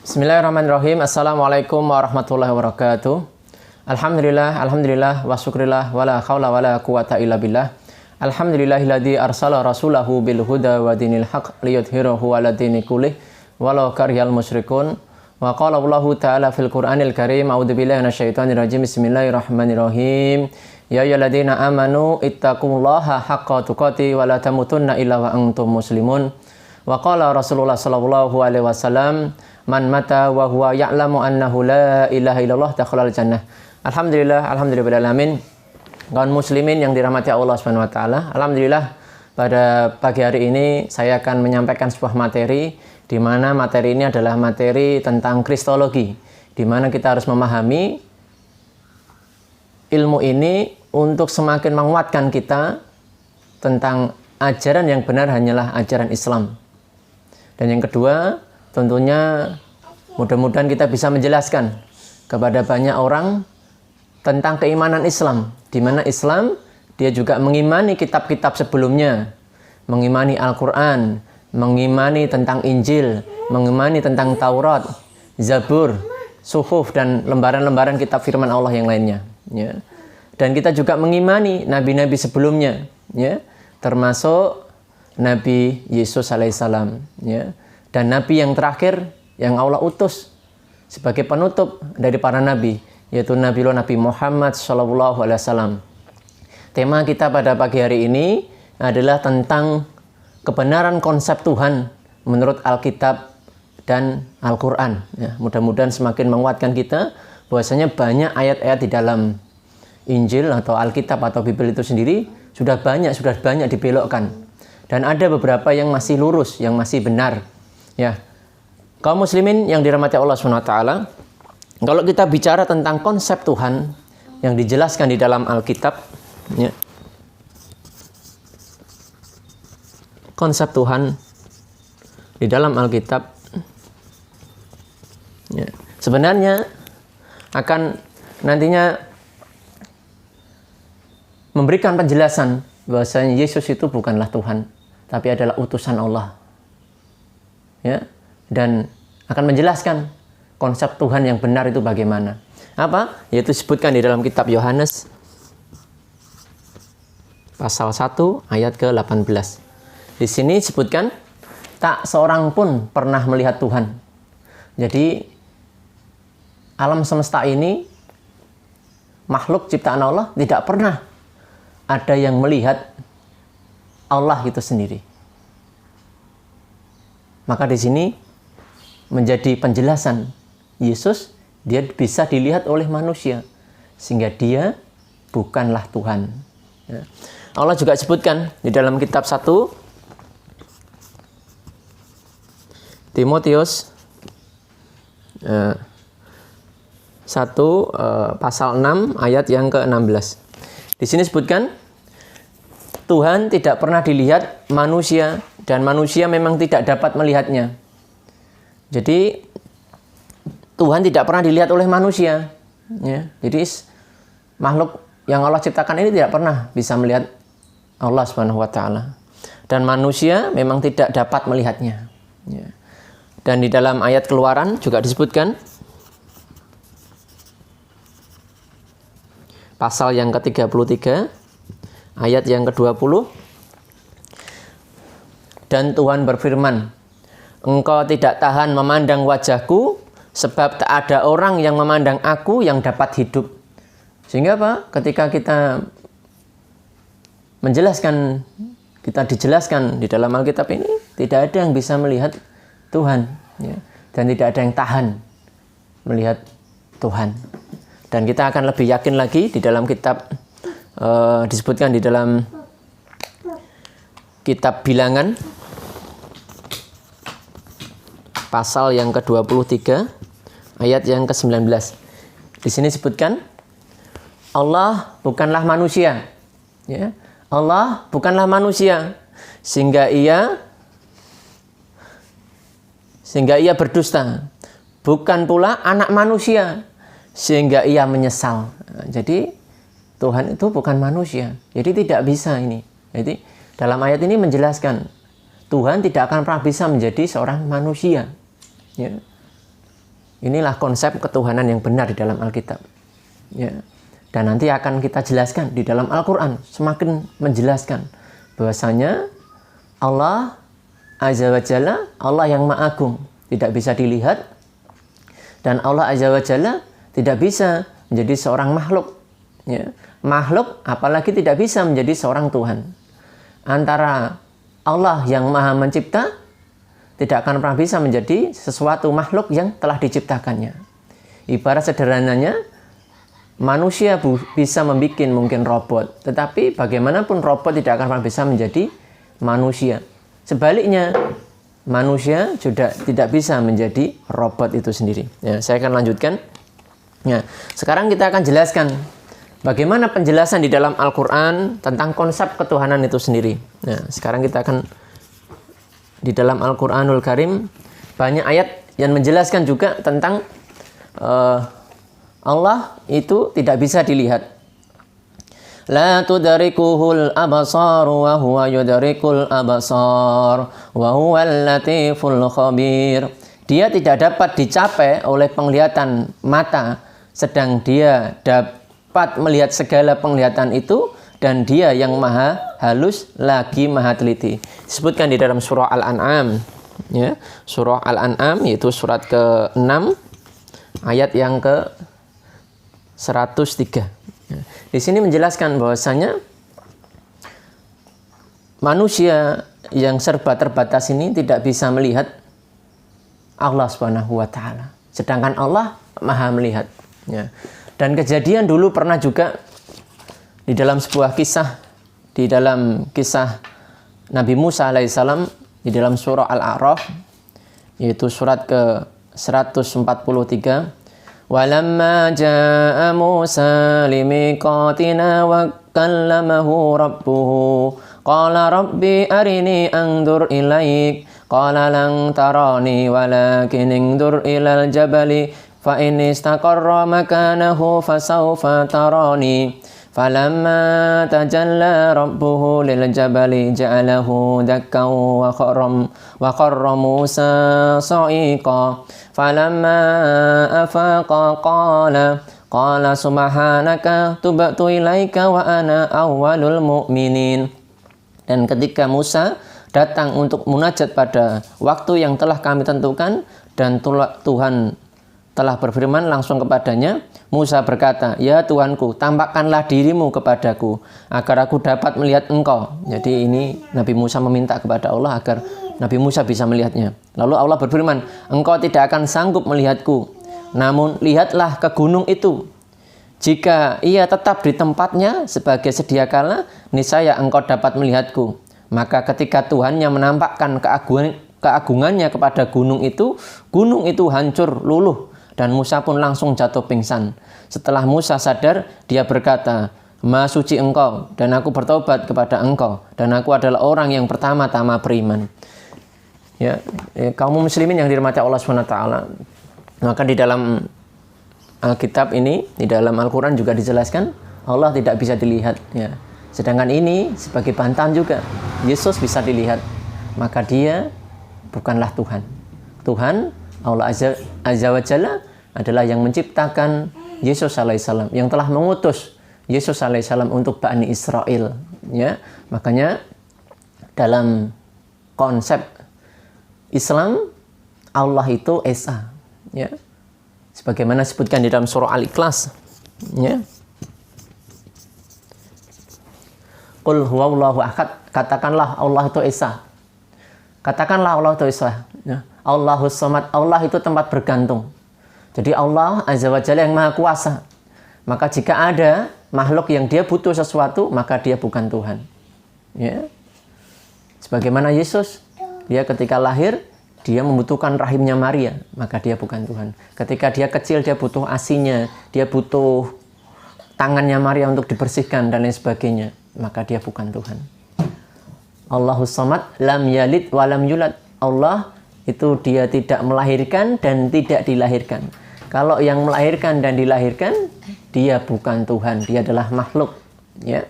Bismillahirrahmanirrahim. Assalamualaikum warahmatullahi wabarakatuh. Alhamdulillah wa syukrillah wa la khawla wa la quwata illa billah. Alhamdulillahilladzi arsala rasulahu bil huda wa dinil haq liyudhhirahu 'ala dini kullih walau karihal musyrikun. Wa qala Allahu ta'ala fil Qur'anil Karim, a'udzu billahi minasyaitonir rajim. Bismillahirrahmanirrahim. Ya ayyuhalladzina amanu ittaqullaha haqqa tuqatih wa la tamutunna illa wa antum muslimun. Wa qala Rasulullah sallallahu alaihi wasallam, man mata wa huwa ya'lamu annahu la ilaha illallah dakhalal jannah. Alhamdulillah alamin. Kaum muslimin yang dirahmati Allah Subhanahu wa taala. Alhamdulillah pada pagi hari ini saya akan menyampaikan sebuah materi di mana materi ini adalah materi tentang kristologi, di mana kita harus memahami ilmu ini untuk semakin menguatkan kita tentang ajaran yang benar hanyalah ajaran Islam. Dan yang kedua, tentunya mudah-mudahan kita bisa menjelaskan kepada banyak orang tentang keimanan Islam, di mana Islam dia juga mengimani kitab-kitab sebelumnya, mengimani Al-Quran, mengimani tentang Injil, mengimani tentang Taurat, Zabur, Suhuf, dan lembaran-lembaran kitab firman Allah yang lainnya. Ya. Dan kita juga mengimani nabi-nabi sebelumnya, ya, termasuk Nabi Yesus alaihissalam, ya, dan nabi yang terakhir yang Allah utus sebagai penutup dari para nabi, yaitu Nabi Muhammad sallallahu alaihi wasallam. Tema kita pada pagi hari ini adalah tentang kebenaran konsep Tuhan menurut Alkitab dan Al-Quran. Ya, mudah-mudahan semakin menguatkan kita bahwasanya banyak ayat-ayat di dalam Injil atau Alkitab atau Bible itu sendiri sudah banyak dibelokkan. Dan ada beberapa yang masih lurus, yang masih benar. Ya, kaum muslimin yang dirahmati Allah SWT, kalau kita bicara tentang konsep Tuhan yang dijelaskan di dalam Alkitab, ya, konsep Tuhan di dalam Alkitab, ya, sebenarnya akan nantinya memberikan penjelasan bahwasanya Yesus itu bukanlah Tuhan, tapi adalah utusan Allah. Ya, dan akan menjelaskan konsep Tuhan yang benar itu bagaimana. Apa? Yaitu disebutkan di dalam kitab Yohanes pasal 1 ayat ke-18. Di sini disebutkan tak seorang pun pernah melihat Tuhan. Jadi alam semesta ini, makhluk ciptaan Allah, tidak pernah ada yang melihat Allah itu sendiri. Maka di sini menjadi penjelasan Yesus, dia bisa dilihat oleh manusia, sehingga dia bukanlah Tuhan. Ya. Allah juga sebutkan di dalam kitab 1 Timotius 1 pasal 6 ayat yang ke-16. Di sini sebutkan Tuhan tidak pernah dilihat manusia, dan manusia memang tidak dapat melihatnya. Jadi Tuhan tidak pernah dilihat oleh manusia. Ya. Jadi makhluk yang Allah ciptakan ini tidak pernah bisa melihat Allah Subhanahu wa taala. Dan manusia memang tidak dapat melihatnya. Ya. Dan di dalam ayat Keluaran juga disebutkan pasal yang ke-33 ayat yang ke-20. Dan Tuhan berfirman, engkau tidak tahan memandang wajahku, sebab tak ada orang yang memandang aku yang dapat hidup. Sehingga apa? Ketika kita dijelaskan di dalam Alkitab ini, tidak ada yang bisa melihat Tuhan, ya, dan tidak ada yang tahan melihat Tuhan. Dan kita akan lebih yakin lagi di dalam kitab disebutkan di dalam kitab Bilangan pasal yang ke-23 ayat yang ke-19. Di sini disebutkan Allah bukanlah manusia, ya. Allah bukanlah manusia sehingga ia berdusta, bukan pula anak manusia sehingga ia menyesal. Jadi Tuhan itu bukan manusia. Jadi tidak bisa ini. Jadi dalam ayat ini menjelaskan Tuhan tidak akan pernah bisa menjadi seorang manusia. Ya. Inilah konsep ketuhanan yang benar di dalam Alkitab. Ya. Dan nanti akan kita jelaskan di dalam Al-Quran, semakin menjelaskan bahwasanya Allah Azza wa Jalla, Allah yang Maha Agung, tidak bisa dilihat, dan Allah Azza wa Jalla tidak bisa menjadi seorang makhluk. Ya. Makhluk apalagi tidak bisa menjadi seorang Tuhan. Antara Allah yang Maha Mencipta tidak akan pernah bisa menjadi sesuatu makhluk yang telah diciptakannya. Ibarat sederhananya, manusia bisa membuat mungkin robot, tetapi bagaimanapun robot tidak akan pernah bisa menjadi manusia. Sebaliknya, manusia juga tidak bisa menjadi robot itu sendiri. Ya, saya akan lanjutkan. Ya, sekarang kita akan jelaskan bagaimana penjelasan di dalam Al-Quran tentang konsep ketuhanan itu sendiri. Nah, sekarang kita akan di dalam Al-Quranul Karim banyak ayat yang menjelaskan juga tentang Allah itu tidak bisa dilihat. La tudrikuhul absar wa huwa yudrikul absar wa huwal latiful khabir. Dia tidak dapat dicapai oleh penglihatan mata, sedang dia dapat melihat segala penglihatan itu, dan dia yang maha halus lagi maha teliti. Disebutkan di dalam surah Al-An'am, ya, surah Al-An'am yaitu surat ke-6 ayat yang ke-103. Di sini menjelaskan bahwasanya manusia yang serba terbatas ini tidak bisa melihat Allah Subhanahu wa taala, sedangkan Allah maha melihat. Ya. Dan kejadian dulu pernah juga di dalam sebuah kisah, di dalam kisah Nabi Musa alaihissalam di dalam surah Al-A'raf, yaitu surat ke-143. Walamma jaa Musa limiqatina wa kallamahu rabbuhu qala rabbi arini anzur ilaik qala lan tarani walakin anzur ilal jabali fa in istaqarra makanahu fasawfa tarani falamma tajalla rabbuhu lil jabali ja'alahu dakkan wa kharra Musa sa'iqa falamma afaqa qala subhanaka tubtu ilaika wa ana awwalul mu'minin. Dan ketika Musa datang untuk munajat pada waktu yang telah kami tentukan dan Tuhan telah berfirman langsung kepadanya, Musa berkata, "Ya Tuanku, tampakkanlah dirimu kepadaku agar aku dapat melihat engkau." Jadi ini Nabi Musa meminta kepada Allah agar Nabi Musa bisa melihatnya. Lalu Allah berfirman, "Engkau tidak akan sanggup melihatku, namun lihatlah ke gunung itu. Jika ia tetap di tempatnya sebagai sedia kala, niscaya engkau dapat melihatku." Maka ketika Tuhannya menampakkan keagungannya kepada gunung itu hancur luluh. Dan Musa pun langsung jatuh pingsan. Setelah Musa sadar, dia berkata, "Maha suci engkau, dan aku bertobat kepada engkau, dan aku adalah orang yang pertama-tama beriman." Ya, kaum muslimin yang dirahmati Allah SWT. Maka di dalam Alkitab ini, di dalam Al-Quran juga dijelaskan, Allah tidak bisa dilihat. Ya. Sedangkan ini sebagai bantahan juga, Yesus bisa dilihat. Maka dia bukanlah Tuhan. Tuhan, Allah Azza wa Jalla adalah yang menciptakan Yesus alaihissalam, yang telah mengutus Yesus alaihissalam untuk Bani Israel. Ya, makanya dalam konsep Islam Allah itu Esa. Ya, sebagaimana disebutkan di dalam surah Al-Ikhlas. Ya, Qul huwallahu ahad, katakanlah Allah itu Esa. Katakanlah Allah itu Esa. Ya. Allahus Samad, Allah itu tempat bergantung. Jadi Allah Azza wa Jalla yang Maha Kuasa. Maka jika ada makhluk yang dia butuh sesuatu, maka dia bukan Tuhan. Ya. Sebagaimana Yesus, dia ketika lahir, dia membutuhkan rahimnya Maria, maka dia bukan Tuhan. Ketika dia kecil, dia butuh asinya, dia butuh tangannya Maria untuk dibersihkan dan lain sebagainya, maka dia bukan Tuhan. Allahus Samad, lam yalid wa lam yulad. Allah itu dia tidak melahirkan dan tidak dilahirkan. Kalau yang melahirkan dan dilahirkan, dia bukan Tuhan, dia adalah makhluk. Ya.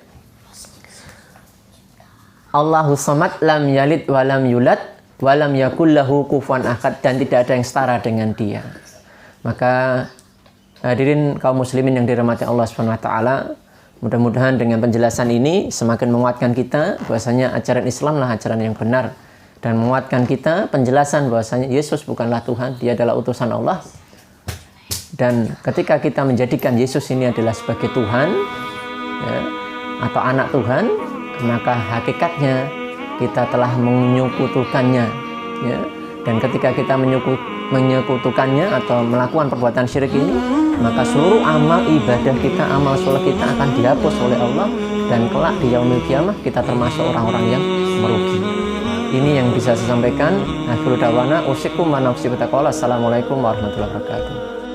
Allahus Samad, lam yalid wa lam yulad wa lam yakul lahu kufuwan ahad, dan tidak ada yang setara dengan dia. Maka hadirin kaum muslimin yang dirahmati Allah Subhanahu wa taala, mudah-mudahan dengan penjelasan ini semakin menguatkan kita bahwasanya ajaran Islam lah ajaran yang benar, dan menguatkan kita penjelasan bahwasanya Yesus bukanlah Tuhan, dia adalah utusan Allah. Dan ketika kita menjadikan Yesus ini adalah sebagai Tuhan, ya, atau anak Tuhan, maka hakikatnya kita telah menyekutukannya, ya. Dan ketika kita menyekutukannya atau melakukan perbuatan syirik ini, maka seluruh amal ibadah kita, amal soleh kita akan dihapus oleh Allah, dan kelak di yaumil qiyamah kita termasuk orang-orang yang merugi. Ini yang bisa saya sampaikan. Akhirul dawana usikum wa nafsi bitaqwa. Assalamualaikum warahmatullahi wabarakatuh.